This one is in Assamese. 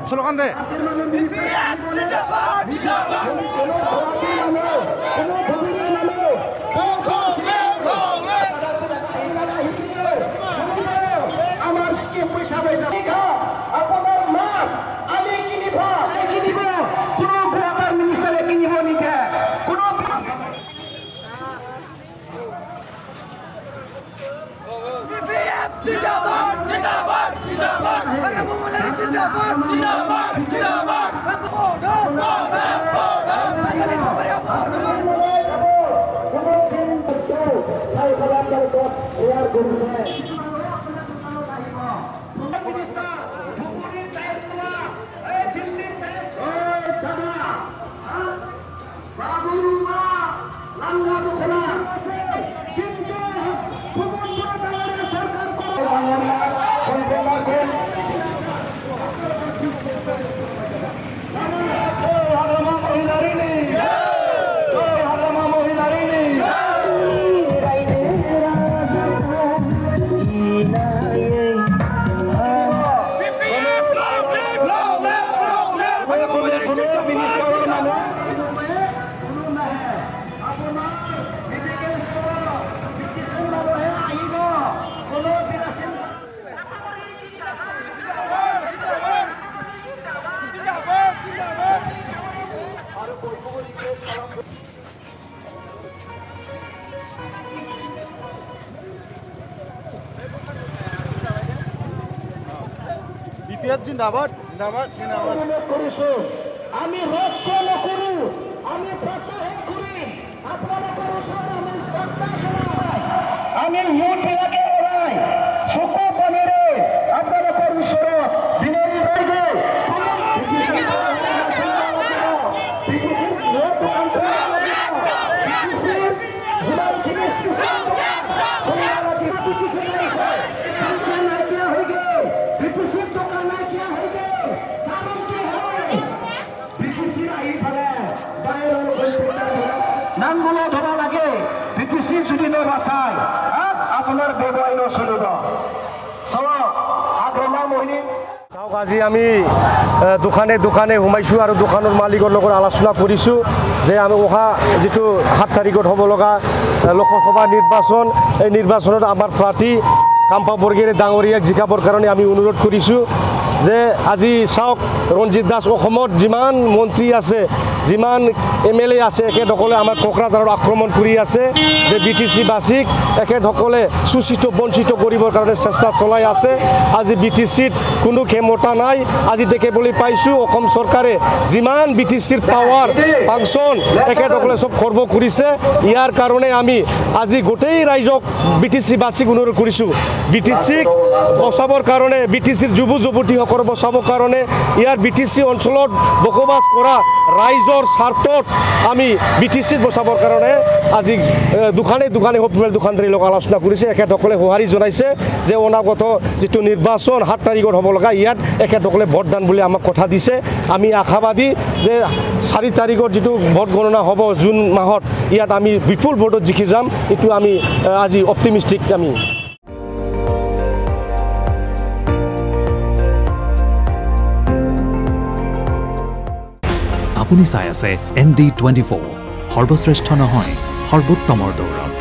স্লোগান দে জিন্দাবাদ জিন্দাবাদ জিন্দাবাদ আমি ৰহস্য নকৰো আমি প্ৰচাৰ কৰিম আপোনালোকৰ ওচৰত আমি মুঠ লাগে ওলাই চকু পানীৰে আপোনালোকৰ ওচৰত বিনয়ী ৰাইজে নামগুলো ধৰা লাগে বিটিসি যদি নবাচায় আপনাৰ ব্যবহাৰ নচলিব আগ্ৰমা মহিনী চাওক আজি আমি দোকানে দোকানে সোমাইছোঁ আৰু দোকানৰ মালিকৰ লগত আলোচনা কৰিছোঁ যে আমি অহা যিটো 7 তাৰিখত হ'ব লগা লোকসভা নিৰ্বাচন এই নিৰ্বাচনত আমাৰ প্ৰাৰ্থী কাম্পা বৰগোহাঞি ডাঙৰীয়াক জিকাবৰ কাৰণে আমি অনুৰোধ কৰিছোঁ যে আজি চাওক ৰঞ্জিত দাস অসমত যিমান মন্ত্ৰী আছে যিমান MLA আছে এখেতসকলে আমাৰ কোকৰাঝাৰত আক্ৰমণ কৰি আছে যে BTC বাসীক এখেতসকলে শোষিত বঞ্চিত কৰিবৰ কাৰণে চেষ্টা চলাই আছে আজি BTCত কোনো ক্ষমতা নাই আজি দেখিবলৈ পাইছোঁ অসম চৰকাৰে যিমান BTCৰ পাৱাৰ ফাংচন এখেতসকলে চব খৰ্ব কৰিছে ইয়াৰ কাৰণে আমি আজি গোটেই ৰাইজক BTC বাসীক অনুৰোধ কৰিছোঁ BTCক বচাবৰ কাৰণে BTCৰ যুৱ যুৱতীসকলক বচাবৰ কাৰণে ইয়াৰ BTC অঞ্চলত বসবাস কৰা ৰাইজৰ স্বাৰ্থত আমি BTCক বচাবৰ কাৰণে আজি দোকানে দোকানে হোটেল দোকানদাৰীৰ লগত আলোচনা কৰিছে এখেতসকলে সঁহাৰি জনাইছে যে অনাগত যিটো নিৰ্বাচন 7 তাৰিখত হ'ব লগা ইয়াত এখেতসকলে ভোটদান বুলি আমাক কথা দিছে আমি আশাবাদী যে 4 তাৰিখত যিটো ভোট গণনা হ'ব জুন মাহত ইয়াত আমি বিপুল ভোটত জিকি যাম এইটো আমি আজি অপটিমিষ্টিক আমি আপুনি চাই আছে ND24 সৰ্বশ্ৰেষ্ঠ নহয় সৰ্বোত্তমৰ দৌৰত